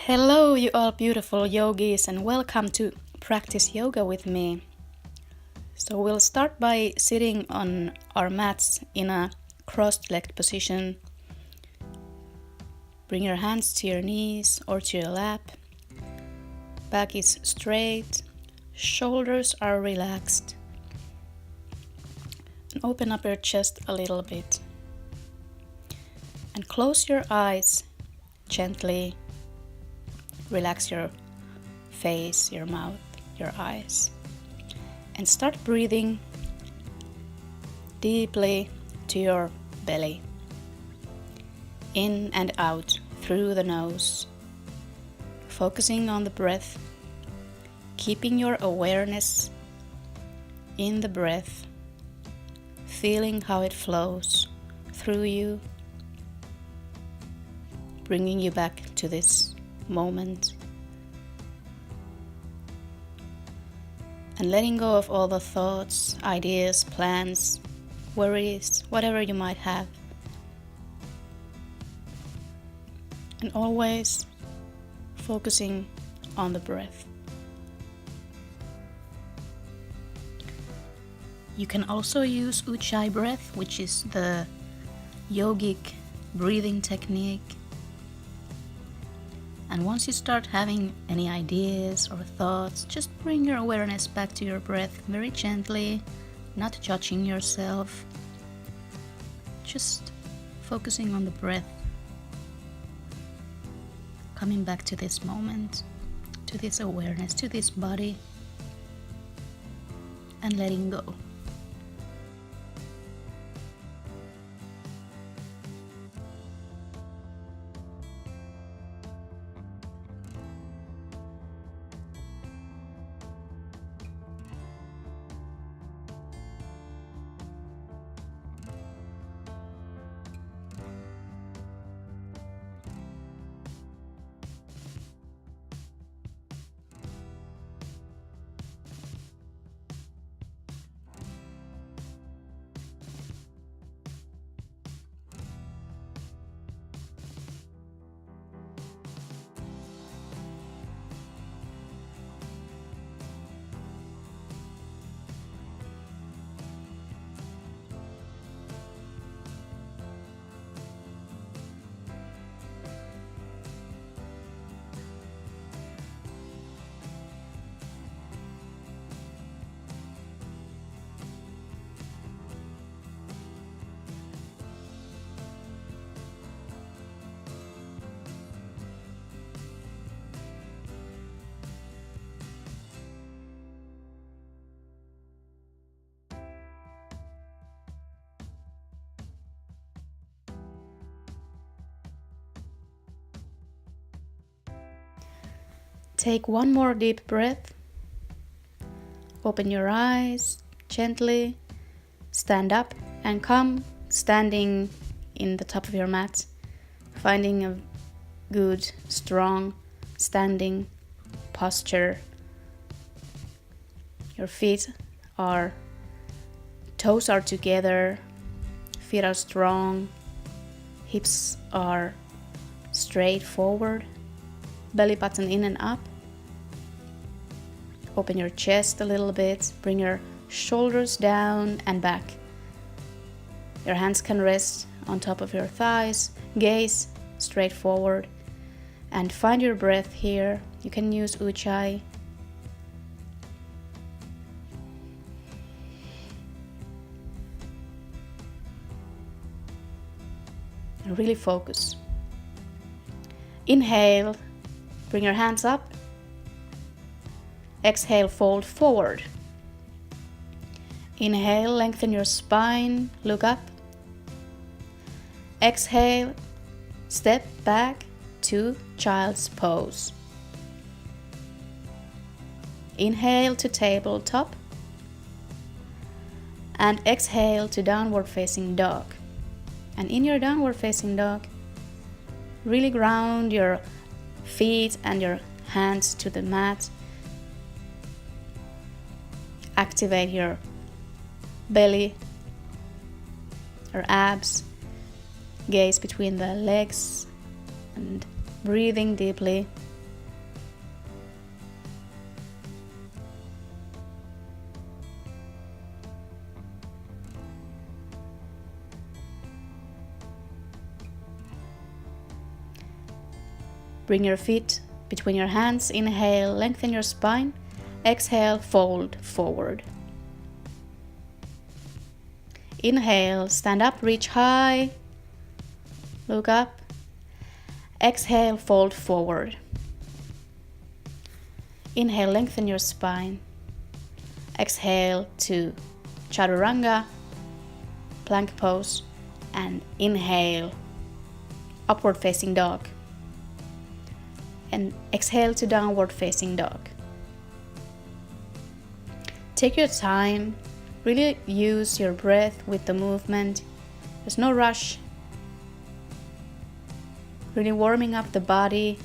Hello, you all beautiful yogis, and welcome to Practice Yoga with me. So, we'll start by sitting on our mats in a crossed-legged position. Bring your hands to your knees or to your lap. Back is straight, shoulders are relaxed. And open up your chest a little bit. And close your eyes gently. Relax your face, your mouth, your eyes. And start breathing deeply to your belly. In and out through the nose. Focusing on the breath. Keeping your awareness in the breath. Feeling how it flows through you. Bringing you back to this moment. And letting go of all the thoughts, ideas, plans, worries, whatever you might have. And always focusing on the breath. You can also use Ujjayi breath, which is the yogic breathing technique. And once you start having any ideas or thoughts, just bring your awareness back to your breath very gently, not judging yourself. Just focusing on the breath. Coming back to this moment, to this awareness, to this body, and letting go. Take one more deep breath. Open your eyes gently. Stand up and come standing in the top of your mat. Finding a good, strong standing posture. Your toes are together. Feet are strong. Hips are straight forward. Belly button in and up. Open your chest a little bit. Bring your shoulders down and back. Your hands can rest on top of your thighs. Gaze straight forward. And find your breath here. You can use Ujjayi. And really focus. Inhale. Bring your hands up. Exhale, fold forward. Inhale, lengthen your spine, look up. Exhale, step back to child's pose. Inhale to tabletop. And exhale to downward facing dog. And in your downward facing dog, really ground your feet and your hands to the mat. Activate your belly, your abs. Gaze between the legs and breathing deeply. Bring your feet between your hands. Inhale, lengthen your spine. Exhale, fold forward. Inhale, stand up, reach high. Look up. Exhale, fold forward. Inhale, lengthen your spine. Exhale to Chaturanga, plank pose, and inhale, upward facing dog. And exhale to downward facing dog. Take your time, really use your breath with the movement. There's no rush. Really warming up the body,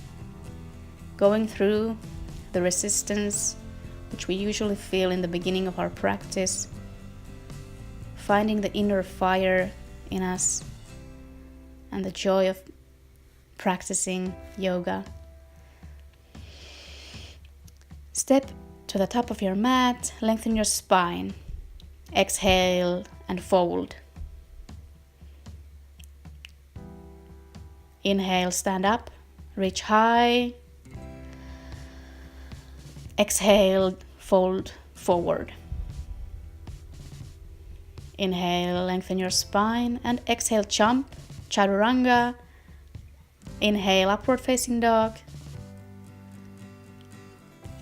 going through the resistance which we usually feel in the beginning of our practice, finding the inner fire in us and the joy of practicing yoga. Step to the top of your mat, lengthen your spine. Exhale and fold. Inhale, stand up, reach high. Exhale, fold forward. Inhale, lengthen your spine, and exhale, jump, Chaturanga. Inhale, upward facing dog.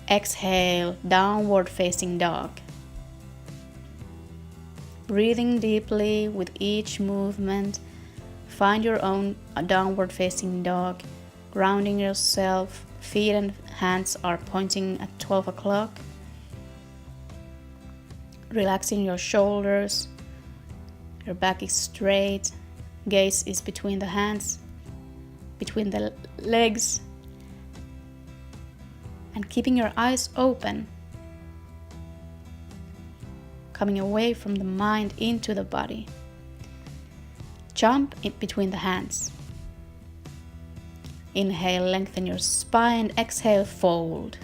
Exhale, downward facing dog. Breathing deeply with each movement. Find your own downward facing dog, grounding yourself. Feet and hands are pointing at 12 o'clock. Relaxing your shoulders. Your back is straight. Gaze is between the hands, between the legs. And keeping your eyes open. Coming away from the mind into the body. Jump in between the hands. Inhale, lengthen your spine. Exhale, fold.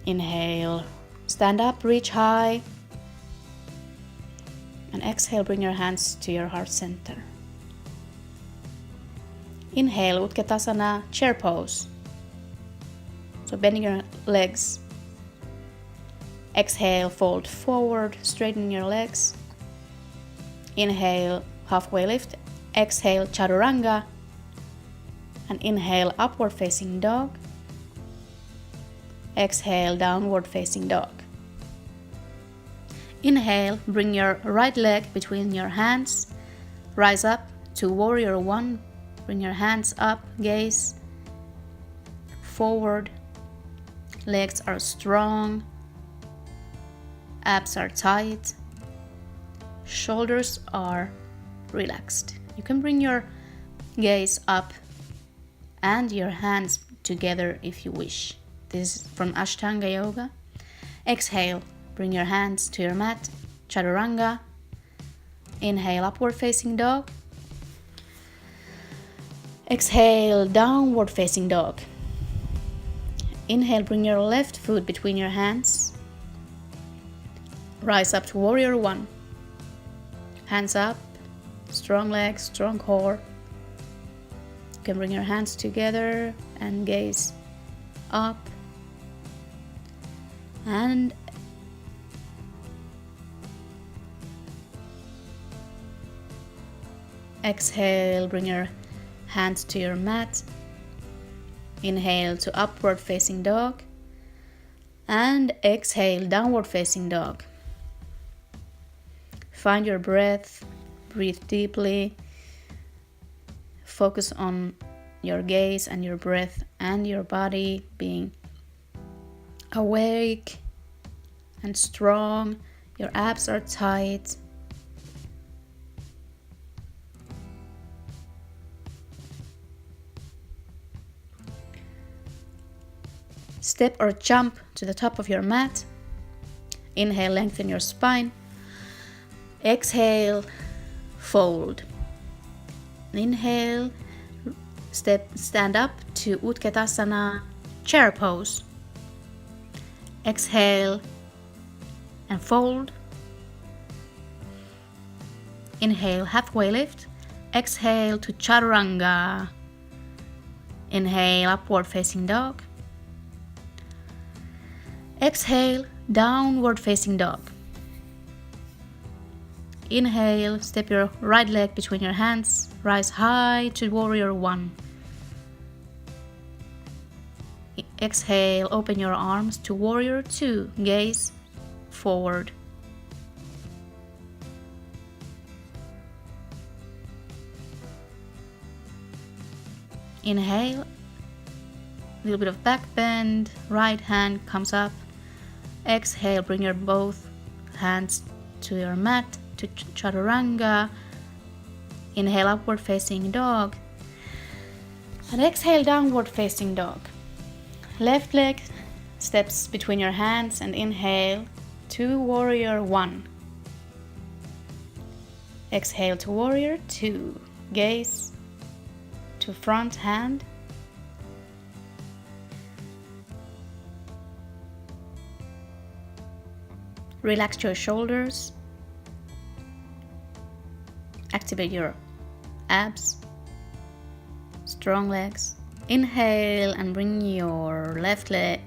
Inhale, stand up, reach high. And exhale, bring your hands to your heart center. Inhale, Utkatasana, chair pose. So bending your legs. Exhale, fold forward, straighten your legs. Inhale, halfway lift. Exhale, Chaturanga. And inhale, upward facing dog. Exhale, downward facing dog. Inhale, bring your right leg between your hands. Rise up to warrior one. Bring your hands up, gaze forward. Legs are strong. Abs are tight. Shoulders are relaxed. You can bring your gaze up and your hands together if you wish. This is from Ashtanga Yoga. Exhale, bring your hands to your mat, Chaturanga. Inhale, upward facing dog. Exhale, downward facing dog. Inhale, bring your left foot between your hands. Rise up to warrior one. Hands up, strong legs, strong core. You can bring your hands together and gaze up. And exhale, bring your hands to your mat. Inhale to upward facing dog. And exhale, downward facing dog. Find your breath, breathe deeply. Focus on your gaze and your breath and your body being awake and strong. Your abs are tight. Step or jump to the top of your mat. Inhale, lengthen your spine. Exhale, fold. Inhale, stand up to Utkatasana, chair pose. Exhale and fold. Inhale, halfway lift. Exhale to Chaturanga. Inhale, upward facing dog. Exhale, downward facing dog. Inhale, step your right leg between your hands, rise high to warrior one. Exhale, open your arms to warrior two, gaze forward. Inhale, a little bit of back bend, right hand comes up. Exhale, bring your both hands to your mat, to chaturanga. Inhale, upward facing dog. And exhale, downward facing dog. Left leg steps between your hands and inhale to warrior one. Exhale to warrior two. Gaze to front hand. Relax your shoulders. Activate your abs. Strong legs. Inhale and bring your left leg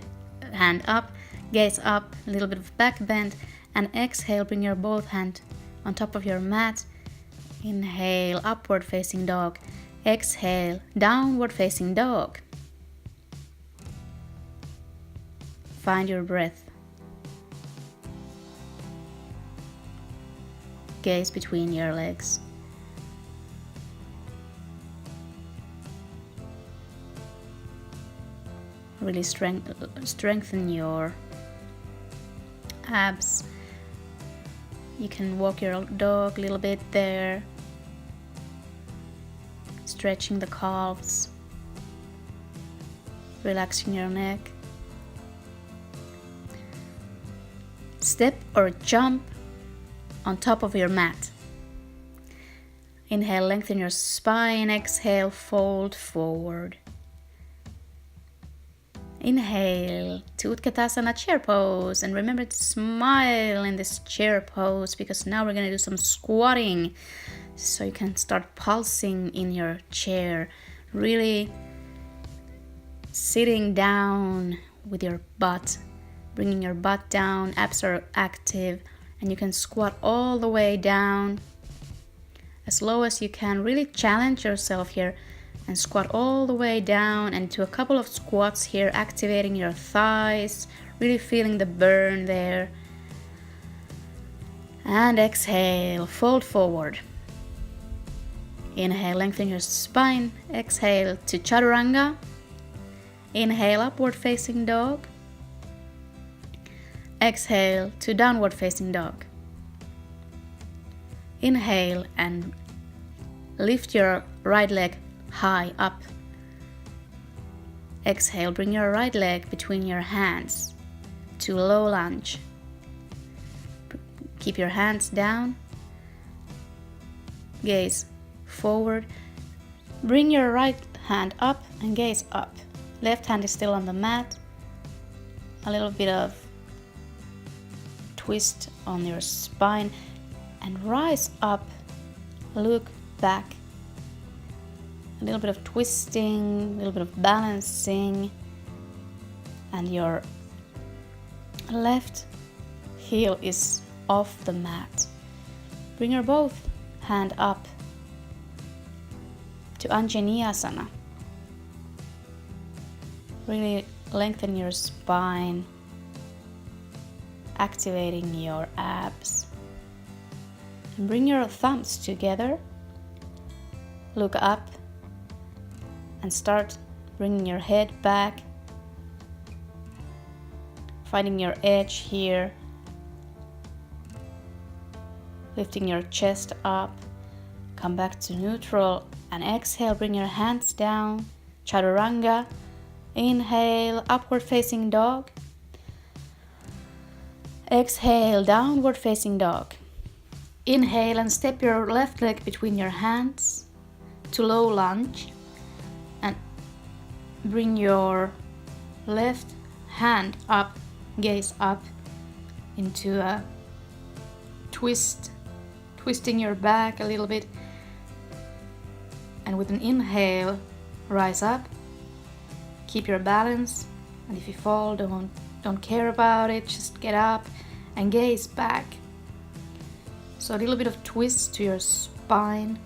hand up. Gaze up, a little bit of back bend. And exhale, bring your both hand on top of your mat. Inhale, upward facing dog. Exhale, downward facing dog. Find your breath. Gaze between your legs. Really strengthen your abs. You can walk your dog a little bit there, stretching the calves, relaxing your neck. Step or jump on top of your mat. Inhale, lengthen your spine. Exhale, fold forward. Inhale to Utkatasana chair pose, and remember to smile in this chair pose because now we're going to do some squatting so you can start pulsing in your chair, really sitting down with your butt, bringing your butt down, abs are active, and you can squat all the way down as low as you can. Really challenge yourself here and squat all the way down, and do a couple of squats here, activating your thighs, really feeling the burn there. And exhale, fold forward. Inhale, lengthen your spine. Exhale to chaturanga. Inhale, upward facing dog. Exhale to downward facing dog. Inhale and lift your right leg high up. Exhale, bring your right leg between your hands to low lunge. Keep your hands down. Gaze forward. Bring your right hand up and gaze up. Left hand is still on the mat. A little bit of twist on your spine and rise up. Look back. A little bit of twisting, a little bit of balancing, and your left heel is off the mat. Bring your both hand up to Anjaneyasana. Really lengthen your spine, activating your abs. And bring your thumbs together. Look up and start bringing your head back, finding your edge here, lifting your chest up, come back to neutral, and exhale, bring your hands down, chaturanga. Inhale, upward facing dog. Exhale, downward facing dog. Inhale and step your left leg between your hands to low lunge. And bring your left hand up, gaze up into a twist, twisting your back a little bit. And with an inhale, rise up. Keep your balance, and if you fall, don't care about it, just get up and gaze back. So a little bit of twist to your spine.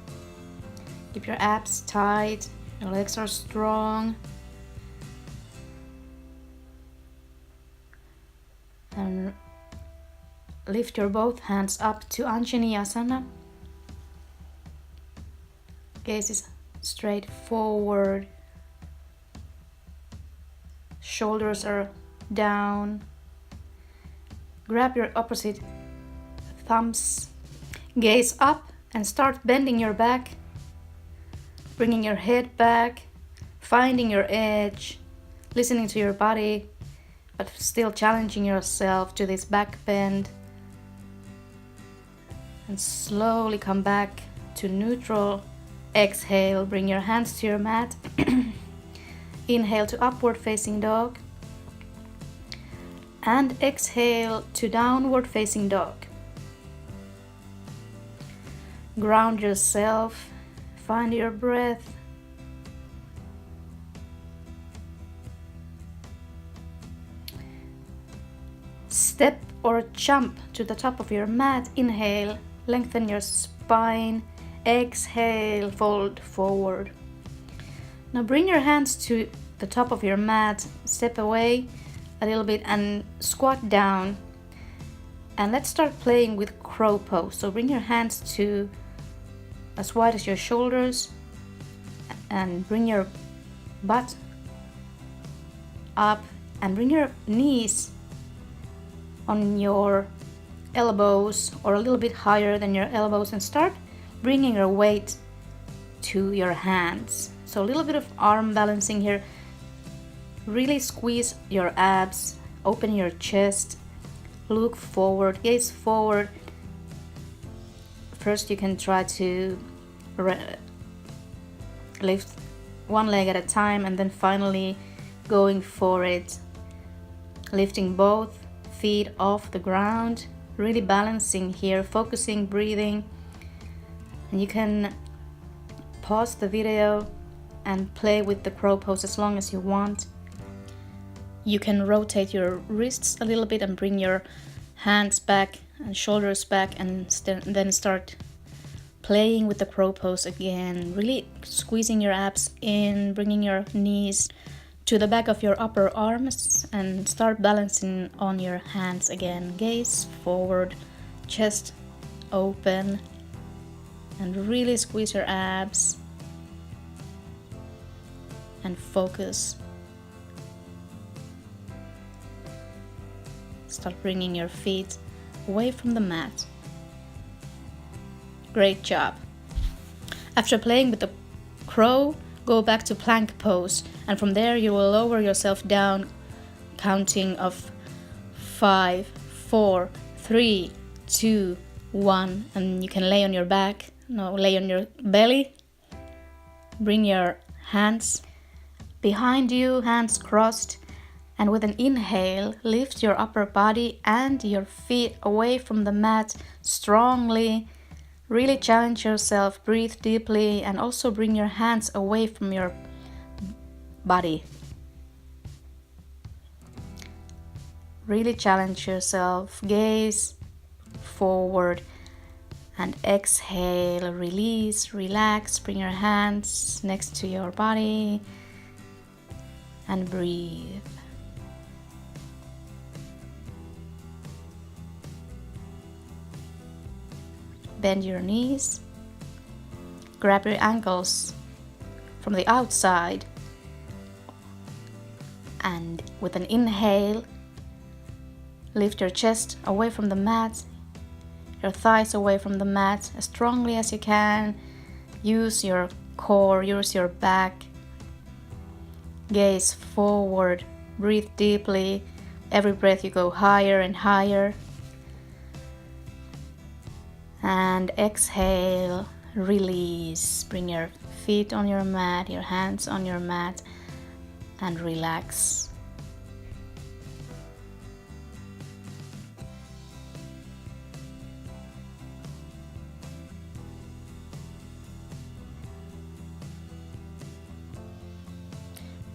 Keep your abs tight, your legs are strong. And lift your both hands up to Anjaneyasana. Gaze is straight forward. Shoulders are down. Grab your opposite thumbs. Gaze up and start bending your back. Bringing your head back. Finding your edge. Listening to your body, but still challenging yourself to this back bend. And slowly come back to neutral. Exhale, bring your hands to your mat. Inhale to upward facing dog. And exhale to downward facing dog. Ground yourself, find your breath. Step or jump to the top of your mat. Inhale, lengthen your spine. Exhale, fold forward. Now bring your hands to the top of your mat. Step away a little bit and squat down. And let's start playing with crow pose. So bring your hands to as wide as your shoulders and bring your butt up and bring your knees on your elbows or a little bit higher than your elbows and start bringing your weight to your hands. So a little bit of arm balancing here. Really squeeze your abs, open your chest, look forward, gaze forward. First you can try to lift one leg at a time and then finally going for it, lifting both feet off the ground, really balancing here, focusing, breathing. And you can pause the video and play with the crow pose as long as you want. You can rotate your wrists a little bit and bring your hands back and shoulders back and then start playing with the crow pose again, really squeezing your abs in, bringing your knees to the back of your upper arms and start balancing on your hands again. Gaze forward, chest open, and really squeeze your abs and focus. Start bringing your feet away from the mat. Great job. After playing with the crow, go back to plank pose, and from there you will lower yourself down, counting of 5, 4, 3, 2, 1, and you can lay on your back. No, lay on your belly. Bring your hands behind you, hands crossed, and with an inhale, lift your upper body and your feet away from the mat strongly. Really challenge yourself, breathe deeply, and also bring your hands away from your body. Really challenge yourself, gaze forward, and exhale, release, relax, bring your hands next to your body, and breathe. Bend your knees, grab your ankles from the outside, and with an inhale, lift your chest away from the mat, your thighs away from the mat as strongly as you can. Use your core, use your back. Gaze forward, breathe deeply. Every breath you go higher and higher. And exhale, release. Bring your feet on your mat, your hands on your mat, and relax.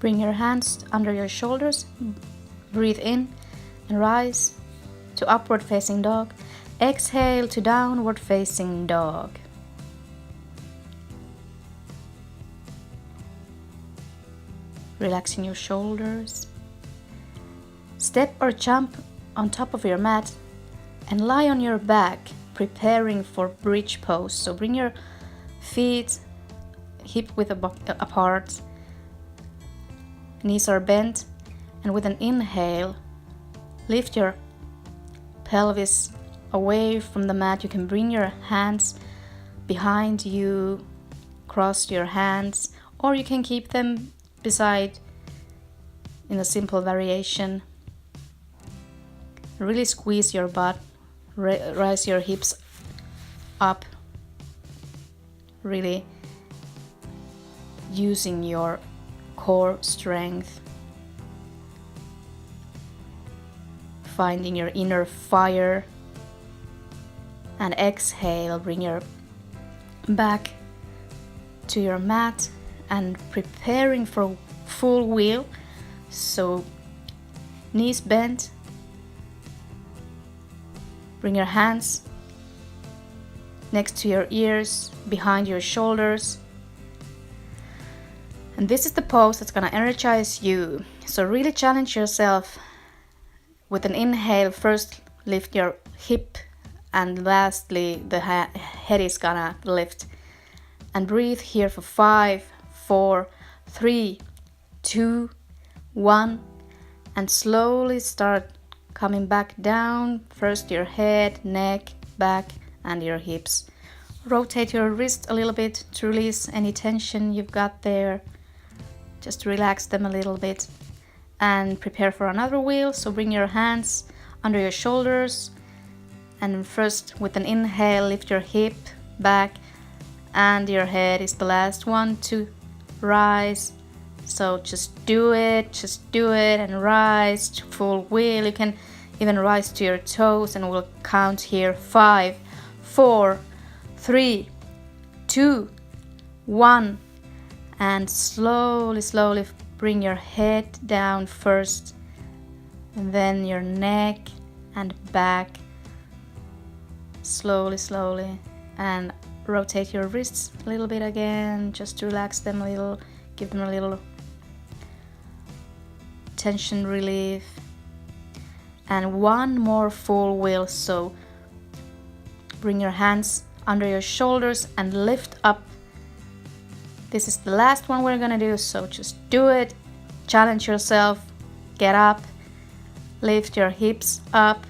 Bring your hands under your shoulders, breathe in and rise to upward facing dog. Exhale to downward facing dog. Relaxing your shoulders. Step or jump on top of your mat and lie on your back, preparing for bridge pose. So bring your feet hip width apart, knees are bent, and with an inhale, lift your pelvis away from the mat. You can bring your hands behind you, cross your hands, or you can keep them beside in a simple variation. Really squeeze your butt, rise your hips up, really using your core strength, finding your inner fire. And exhale, bring your back to your mat and preparing for full wheel. So knees bent, bring your hands next to your ears, behind your shoulders. And this is the pose that's gonna energize you. So really challenge yourself with an inhale. First lift your hip, and lastly the head is gonna lift. And breathe here for 5, 4, 3, 2, 1, and slowly start coming back down. First your head, neck, back, and your hips. Rotate your wrist a little bit to release any tension you've got there. Just relax them a little bit and prepare for another wheel. So bring your hands under your shoulders, and first with an inhale lift your hip back, and your head is the last one to rise. So just do it and rise to full wheel. You can even rise to your toes, and we'll count here. 5, 4, 3, 2, 1, and slowly bring your head down first, and then your neck and back. Slowly, and rotate your wrists a little bit again, just to relax them a little, give them a little tension relief. And one more full wheel. So bring your hands under your shoulders and lift up. This is the last one we're gonna do, so just do it. Challenge yourself. Get up, lift your hips up,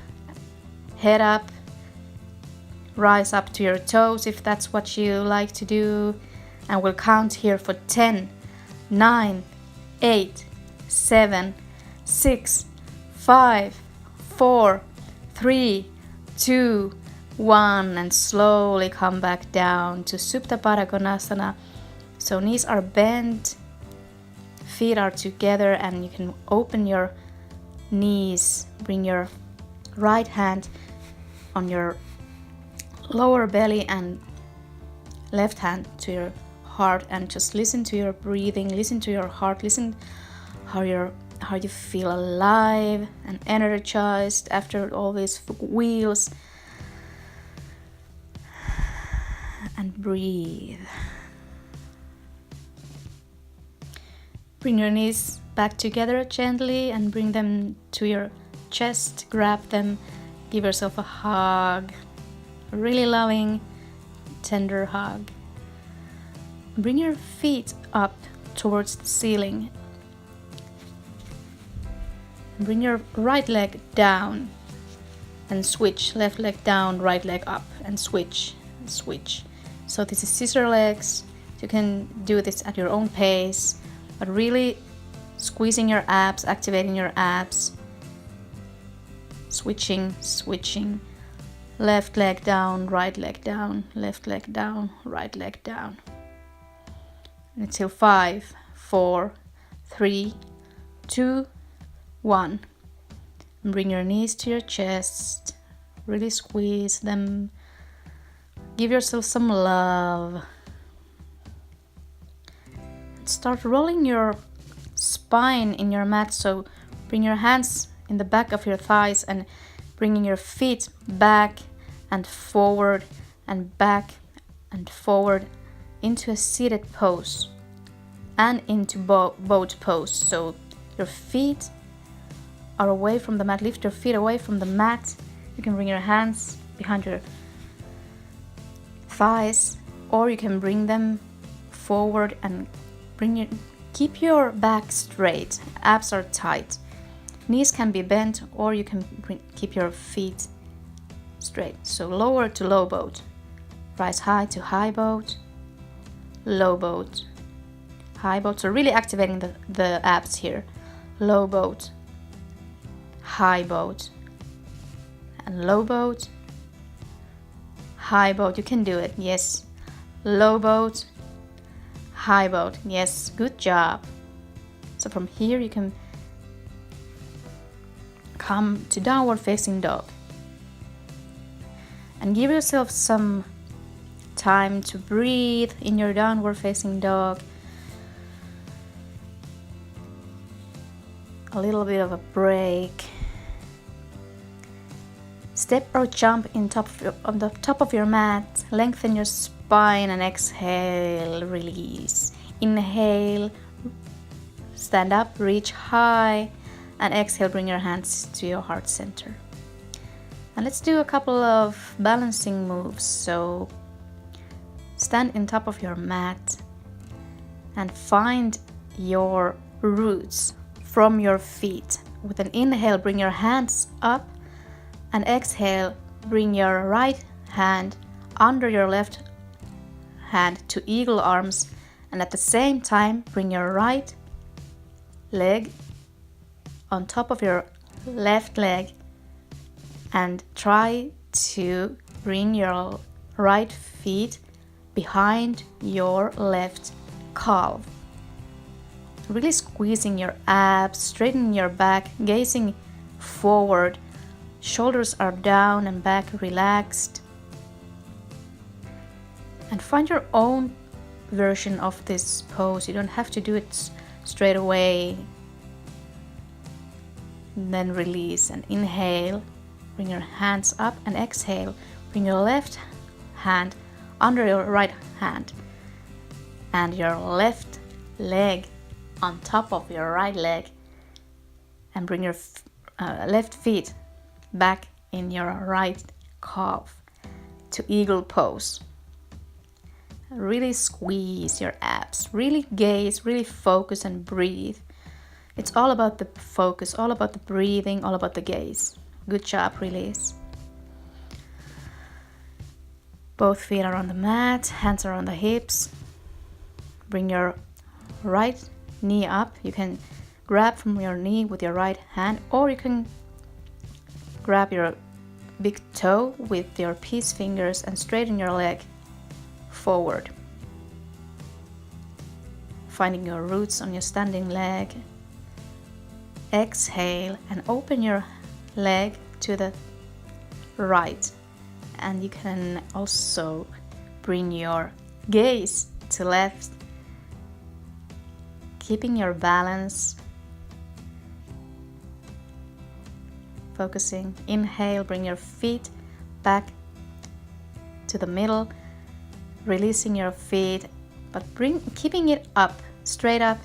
head up, rise up to your toes if that's what you like to do. And we'll count here for 10, 9, 8, 7, 6, 5, 4, 3, 2, 1, and slowly come back down to Supta Baddha Konasana. So knees are bent, feet are together, and you can open your knees. Bring your right hand on your lower belly and left hand to your heart, and just listen to your breathing, listen to your heart, listen how you feel alive and energized after all these wheels. And breathe. Bring your knees back together gently and bring them to your chest. Grab them, give yourself a hug, a really loving, tender hug. Bring your feet up towards the ceiling. Bring your right leg down and switch. Left leg down, right leg up, and switch. So this is scissor legs. You can do this at your own pace, but really squeezing your abs, activating your abs. Switching. Left leg down, right leg down, left leg down, right leg down. Until 5, 4, 3, 2, 1. And bring your knees to your chest. Really squeeze them. Give yourself some love. Start rolling your spine in your mat, so bring your hands in the back of your thighs and bringing your feet back and forward and back and forward into a seated pose and into boat pose. So your feet are away from the mat. Lift your feet away from the mat. You can bring your hands behind your thighs, or you can bring them forward and keep your back straight. Abs are tight. Knees can be bent, or you can keep your feet straight. So lower to low boat. Rise high to high boat. Low boat. High boat. So really activating the abs here. Low boat. High boat. And low boat. High boat. You can do it. Yes. Low boat. High boat. Yes. Good job. So from here you can come to downward facing dog. And give yourself some time to breathe in your downward facing dog. A little bit of a break. Step or jump on the top of your mat. Lengthen your spine and exhale, release. Inhale, stand up, reach high, and exhale, bring your hands to your heart center. And let's do a couple of balancing moves. So stand on top of your mat and find your roots from your feet. With an inhale, bring your hands up, and exhale, bring your right hand under your left hand to eagle arms, and at the same time bring your right leg on top of your left leg and try to bring your right feet behind your left calf. Really squeezing your abs, straightening your back, gazing forward. Shoulders are down and back relaxed. And find your own version of this pose. You don't have to do it straight away. And then release and inhale. Bring your hands up and exhale. Bring your left hand under your right hand and your left leg on top of your right leg, and bring your left feet back in your right calf to eagle pose. Really squeeze your abs, really gaze, really focus and breathe. It's all about the focus, all about the breathing, all about the gaze. Good job, release. Both feet are on the mat, hands are on the hips. Bring your right knee up. You can grab from your knee with your right hand, or you can grab your big toe with your peace fingers and straighten your leg forward. Finding your roots on your standing leg. Exhale and open your leg to the right, and you can also bring your gaze to left, keeping your balance, focusing. Inhale, bring your feet back to the middle, releasing your feet, but keeping it up, straight up.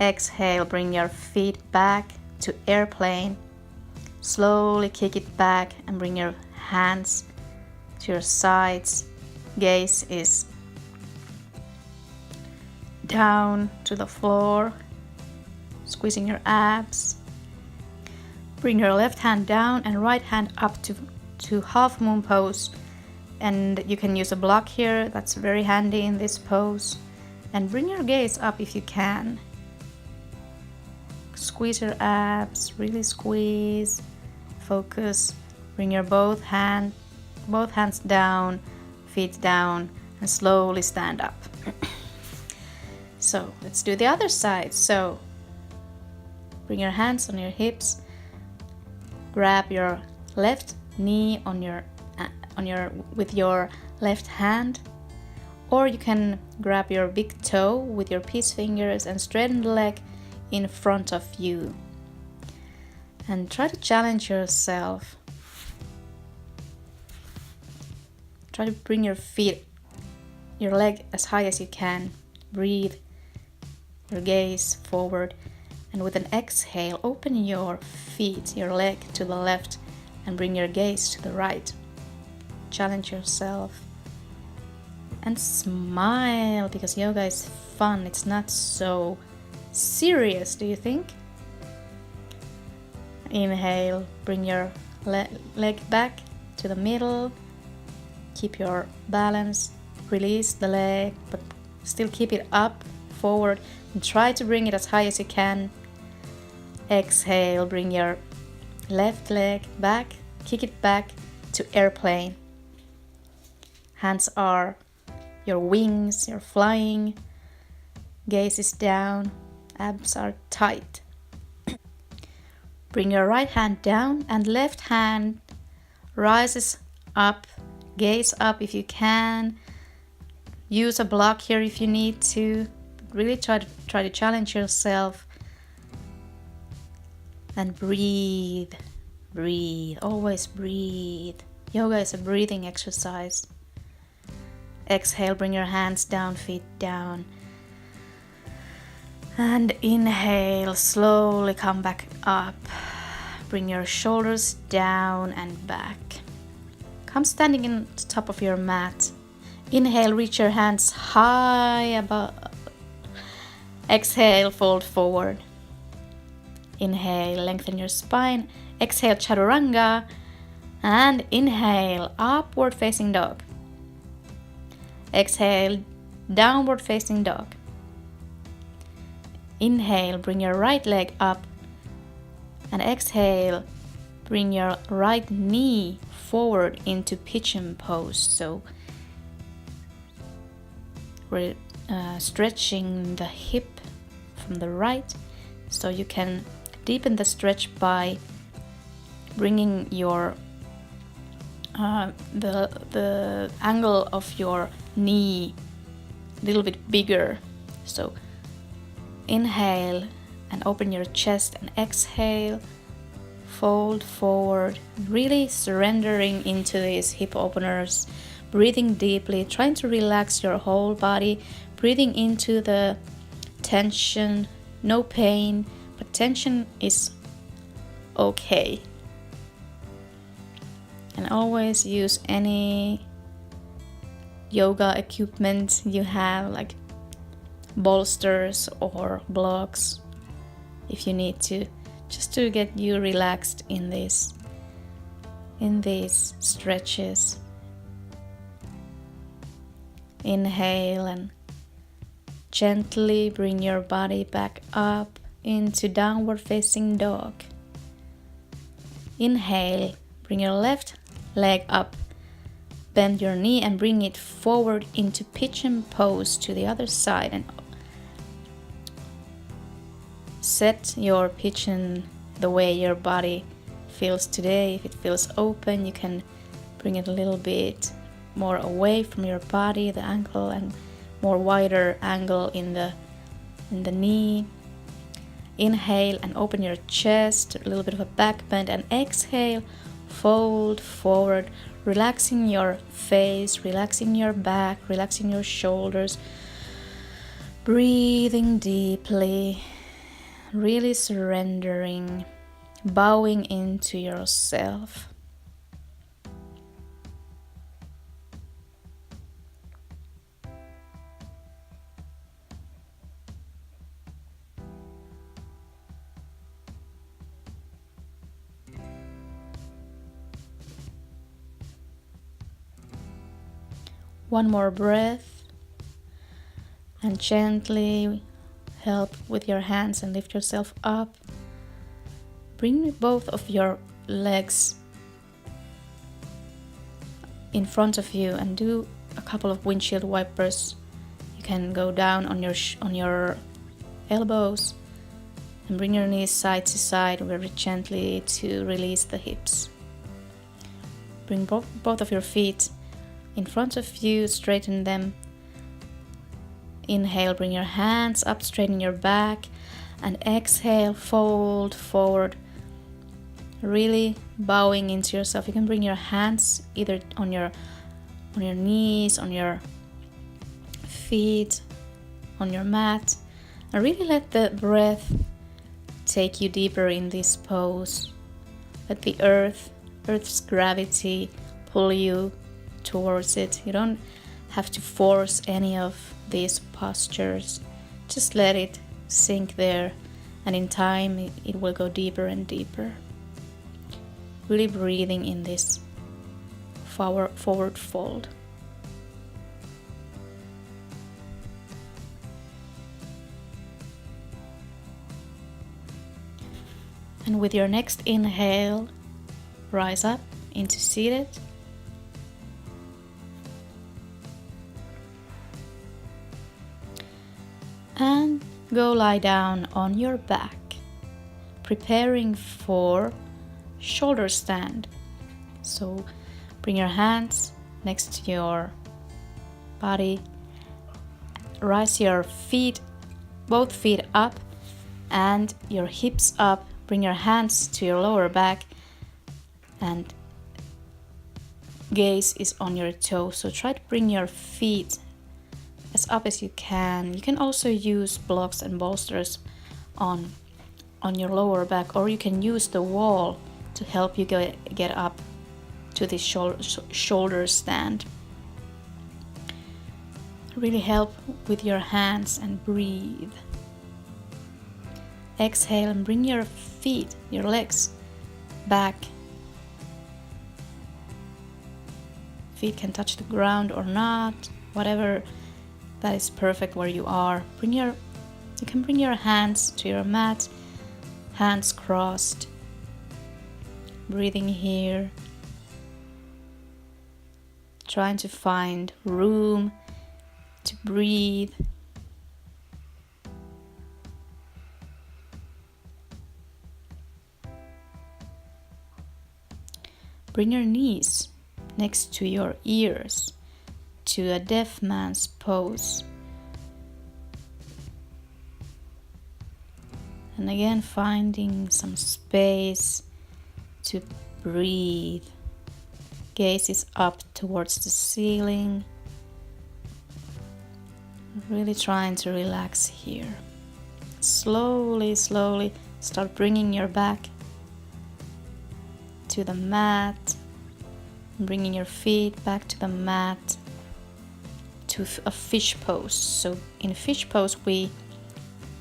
Exhale, bring your feet back to airplane. Slowly kick it back and bring your hands to your sides. Gaze is down to the floor, squeezing your abs. Bring your left hand down and right hand up to half moon pose. And you can use a block here, that's very handy in this pose. And bring your gaze up if you can. Squeeze your abs, really squeeze, focus. Bring your both hands down, feet down, and slowly stand up. So let's do the other side. So bring your hands on your hips, grab your left knee with your left hand, or you can grab your big toe with your peace fingers and straighten the leg in front of you. And try to challenge yourself. Try to bring your leg as high as you can. Breathe your gaze forward. And with an exhale, open your feet, your leg to the left, and bring your gaze to the right. Challenge yourself. And smile, because yoga is fun. It's not so serious, do you think? Inhale, bring your leg back to the middle. Keep your balance. Release the leg, but still keep it up, forward, and try to bring it as high as you can. Exhale, bring your left leg back, kick it back to airplane. Hands are your wings, you're flying. Gaze is down, abs are tight. Bring your right hand down and left hand rises up. Gaze up if you can. Use a block here if you need to. Really try to challenge yourself. And breathe. Breathe. Always breathe. Yoga is a breathing exercise. Exhale, bring your hands down, feet down. And inhale, slowly come back up. Bring your shoulders down and back. Come standing in the top of your mat. Inhale, reach your hands high above. Exhale, fold forward. Inhale, lengthen your spine. Exhale, chaturanga. And inhale, upward facing dog. Exhale, downward facing dog. Inhale, bring your right leg up. And exhale, bring your right knee forward into pigeon pose. So we're stretching the hip from the right, so you can deepen the stretch by bringing your the angle of your knee a little bit bigger. So inhale and open your chest, and exhale, fold forward, really surrendering into these hip openers, breathing deeply, trying to relax your whole body, breathing into the tension, no pain, but tension is okay. And always use any yoga equipment you have, like bolsters or blocks, if you need to, just to get you relaxed in these stretches. Inhale and gently bring your body back up into downward facing dog. Inhale, bring your left leg up, bend your knee and bring it forward into pigeon pose to the other side, and set your pigeon the way your body feels today. If it feels open, you can bring it a little bit more away from your body, the ankle, and more wider angle in the knee. Inhale and open your chest, a little bit of a back bend, and exhale, fold forward, relaxing your face, relaxing your back, relaxing your shoulders, breathing deeply, really surrendering, bowing into yourself. One more breath, and gently help with your hands and lift yourself up. Bring both of your legs in front of you and do a couple of windshield wipers. You can go down on your elbows and bring your knees side to side very gently to release the hips. Bring both of your feet in front of you, straighten them. Inhale, bring your hands up, straighten your back, And exhale, fold forward, really bowing into yourself. You can bring your hands either on your knees, on your feet, on your mat, and really let the breath take you deeper in this pose. Let the Earth's gravity pull you towards it. You don't have to force any of these postures. Just let it sink there, and in time it will go deeper and deeper. Really breathing in this forward fold. And with your next inhale, rise up into seated. And go lie down on your back, preparing for shoulder stand. So bring your hands next to your body, rise your feet, both feet up and your hips up. Bring your hands to your lower back and gaze is on your toes. So try to bring your feet as up as you can. You can also use blocks and bolsters on your lower back, or you can use the wall to help you get up to this shoulder stand. Really help with your hands and breathe. Exhale and bring your feet, your legs back. Feet can touch the ground or not, whatever, that is perfect where you are. You can bring your hands to your mat, hands crossed. Breathing here. Trying to find room to breathe. Bring your knees next to your ears to a deaf man's pose. And again, finding some space to breathe. Gaze is up towards the ceiling. Really trying to relax here. Slowly start bringing your back to the mat, bringing your feet back to the mat, to a fish pose. So in fish pose we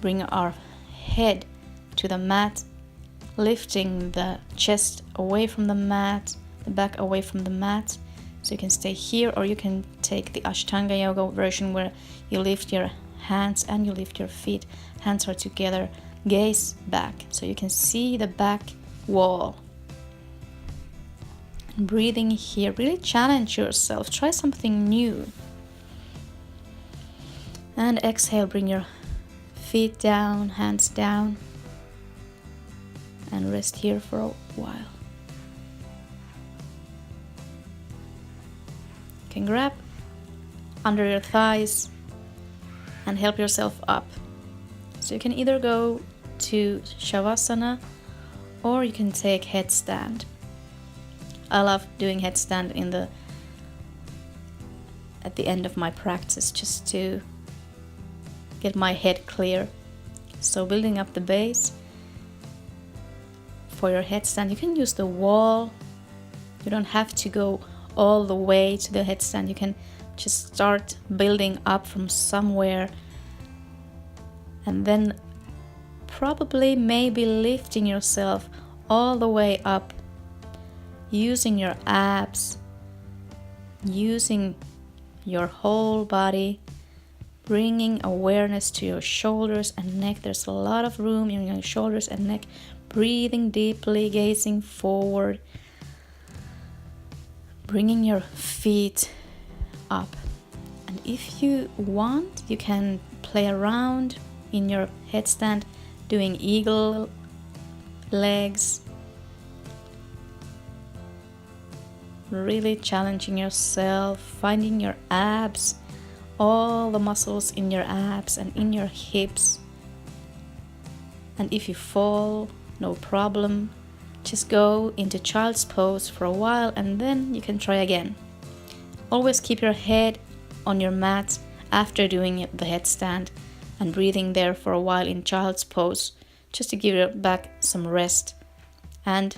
bring our head to the mat, lifting the chest away from the mat, the back away from the mat. So you can stay here, or you can take the Ashtanga Yoga version where you lift your hands and you lift your feet. Hands are together, gaze back so you can see the back wall. Breathing here, really challenge yourself, try something new. And exhale, bring your feet down, hands down, and rest here for a while. You can grab under your thighs and help yourself up. So you can either go to Shavasana or you can take headstand. I love doing headstand at the end of my practice, just to get my head clear. So building up the base for your headstand, you can use the wall. You don't have to go all the way to the headstand. You can just start building up from somewhere, and then maybe lifting yourself all the way up, using your abs, using your whole body, bringing awareness to your shoulders and neck. There's a lot of room in your shoulders and neck. Breathing deeply, gazing forward, bringing your feet up. And if you want, you can play around in your headstand, doing eagle legs, really challenging yourself, finding your abs, all the muscles in your abs and in your hips. And if you fall, no problem. Just go into child's pose for a while and then you can try again. Always keep your head on your mat after doing the headstand and breathing there for a while in child's pose, just to give your back some rest and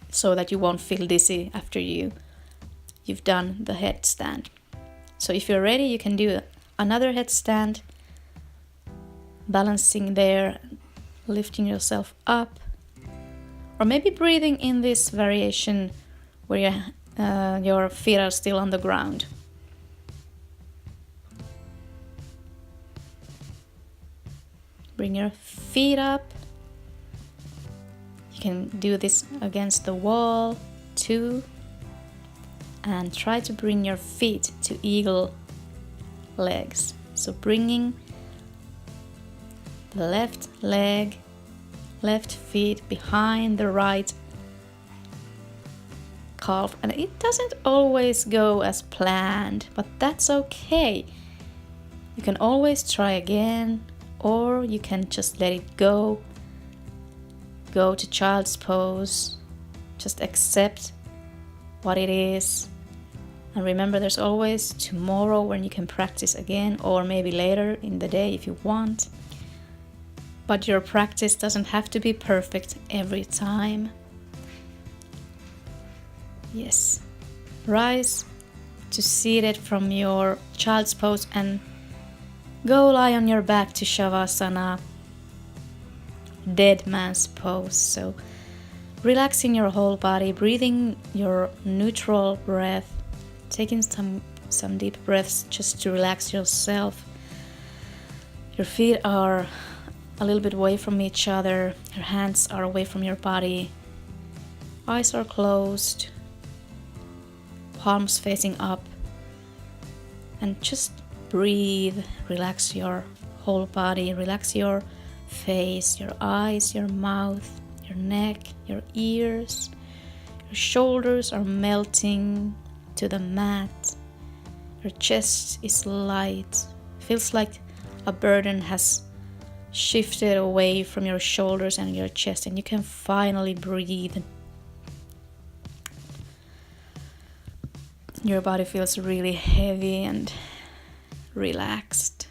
so that you won't feel dizzy after you've done the headstand. So if you're ready, you can do another headstand, balancing there, lifting yourself up, or maybe breathing in this variation where your feet are still on the ground. Bring your feet up. You can do this against the wall too. And try to bring your feet to eagle legs. So bringing the left leg, left feet behind the right calf. And it doesn't always go as planned, but that's okay. You can always try again, or you can just let it go. Go to child's pose. Just accept what it is. And remember, there's always tomorrow when you can practice again, or maybe later in the day if you want. But your practice doesn't have to be perfect every time. Yes. Rise to seated from your child's pose and go lie on your back to Shavasana, dead man's pose. So relaxing your whole body, breathing your neutral breath, taking some deep breaths just to relax yourself. Your feet are a little bit away from each other, your hands are away from your body, eyes are closed, palms facing up, and just breathe. Relax your whole body, relax your face, your eyes, your mouth, your neck, your ears. Your shoulders are melting to the mat. Your chest is light. Feels like a burden has shifted away from your shoulders and your chest, and you can finally breathe. Your body feels really heavy and relaxed.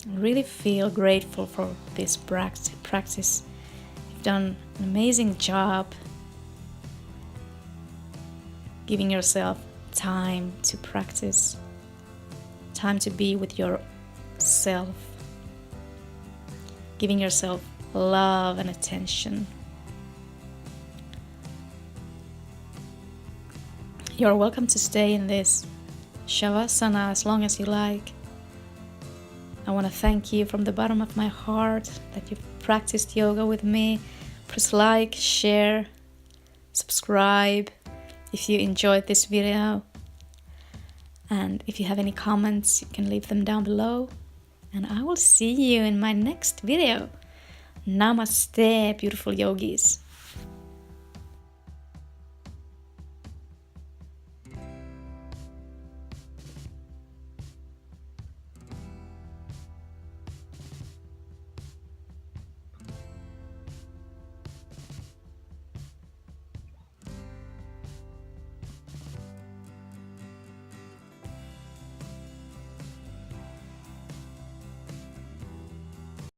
Really feel grateful for this practice. You've done an amazing job giving yourself time to practice, time to be with yourself, giving yourself love and attention. You're welcome to stay in this Shavasana as long as you like. I want to thank you from the bottom of my heart that you've practiced yoga with me. Press like, share, subscribe if you enjoyed this video. And if you have any comments, you can leave them down below. And I will see you in my next video. Namaste, beautiful yogis.